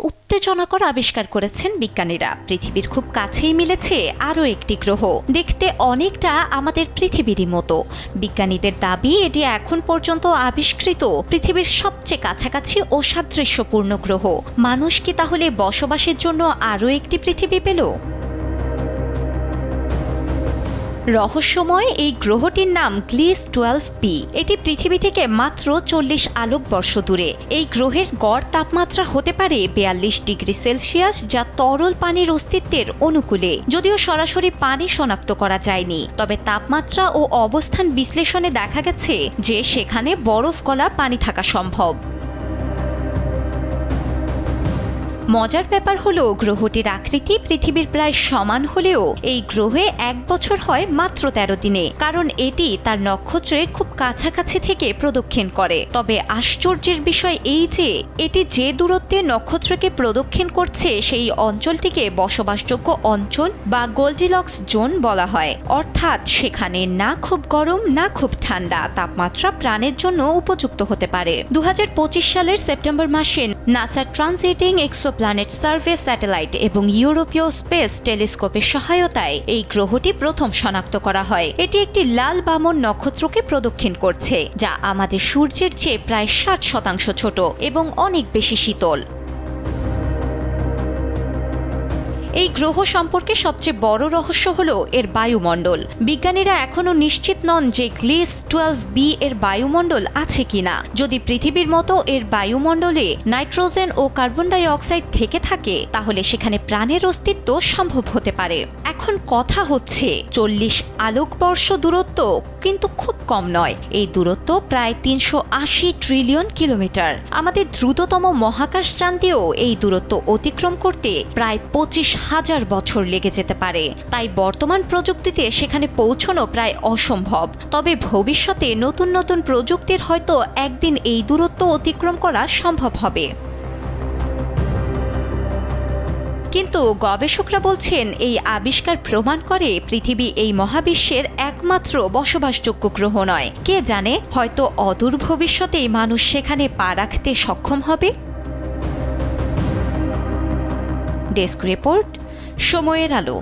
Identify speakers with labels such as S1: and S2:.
S1: উত্তেজনাকর আবিষ্কার করেছেন বিজ্ঞানীরা। পৃথিবীর খুব কাছেই মিলেছে আরও একটি গ্রহ, দেখতে অনেকটা আমাদের পৃথিবীরই মতো। বিজ্ঞানীদের দাবি এটি এখন পর্যন্ত আবিষ্কৃত পৃথিবীর সবচেয়ে কাছাকাছি ও সাদৃশ্যপূর্ণ গ্রহ। মানুষ কি তাহলে বসবাসের জন্য আরও একটি পৃথিবী পেল? রহস্যময় এই গ্রহটির নাম গ্লিস 12b। এটি পৃথিবী থেকে মাত্র 40 আলোকবর্ষ দূরে। এই গ্রহের গড় তাপমাত্রা হতে পারে 42 ডিগ্রি সেলসিয়াস, যা তরল পানির অস্তিত্বের অনুকূলে। যদিও সরাসরি পানি শনাক্ত করা যায়নি, তবে তাপমাত্রা ও অবস্থান বিশ্লেষণে দেখা গেছে যে সেখানে বরফ গলা পানি থাকা সম্ভব। মজার ব্যাপার হলো, গ্রহটির আকৃতি পৃথিবীর প্রায় সমান হলেও এই গ্রহে 1 বছর হয় মাত্র 13 দিনে, কারণ এটি তার নক্ষত্রের খুব কাছাকাছি থেকে প্রদক্ষিণ করে। তবে আশ্চর্যের বিষয় এই যে এটি যে দূরত্বে নক্ষত্রকে প্রদক্ষিণ করছে সেই অঞ্চলটিকে বসবাসযোগ্য অঞ্চল বা গোল্ডিলক্স জোন বলা হয়। অর্থাৎ সেখানে না খুব গরম না খুব ঠান্ডা, তাপমাত্রা প্রাণের জন্য উপযুক্ত হতে পারে। 2025 সালের সেপ্টেম্বর মাসে নাসা ট্রান্সিটিং এক্সোপ্ল্যানেট সার্ভে স্যাটেলাইট এবং ইউরোপীয় স্পেস টেলিস্কোপের সহায়তায় এই গ্রহটি প্রথম শনাক্ত করা হয়। এটি একটি লাল বামন নক্ষত্রকে প্রদক্ষিণ করছে, যা আমাদের সূর্যের চেয়ে প্রায় 60% ছোট এবং অনেক বেশি শীতল। এই গ্রহ সম্পর্কে সবচেয়ে বড় রহস্য হলো এর বায়ুমণ্ডল। বিজ্ঞানীরা এখনও নিশ্চিত নন যে গ্লিস 12b এর বায়ুমণ্ডল আছে কিনা। যদি পৃথিবীর মতো এর বায়ুমণ্ডলে নাইট্রোজেন ও কার্বন ডাই অক্সাইড থেকে থাকে, তাহলে সেখানে প্রাণের অস্তিত্ব সম্ভব হতে পারে। এখন কথা হচ্ছে 40 আলোকবর্ষ দূরত্ব কিন্তু খুব কম নয়। এই দূরত্ব প্রায় 380 ট্রিলিয়ন কিলোমিটার। আমাদের দ্রুততম মহাকাশযান দিয়েও এই দূরত্ব অতিক্রম করতে প্রায় 25,000 বছর লেগে যেতে পারে। তাই বর্তমান প্রযুক্তিতে সেখানে পৌঁছানো প্রায় অসম্ভব। তবে ভবিষ্যতে নতুন নতুন প্রযুক্তির হয়তো একদিন এই দূরত্ব অতিক্রম করা সম্ভব হবে। কিন্তু গবেষকরা বলছেন এই আবিষ্কার প্রমাণ করে পৃথিবী এই মহাবিশ্বের একমাত্র বসবাসযোগ্য গ্রহ নয়। কে জানে, হয়তো অদূর ভবিষ্যতেই মানুষ সেখানে পা রাখতে সক্ষম হবে। ডেস্ক রিপোর্ট, সময়ের আলো।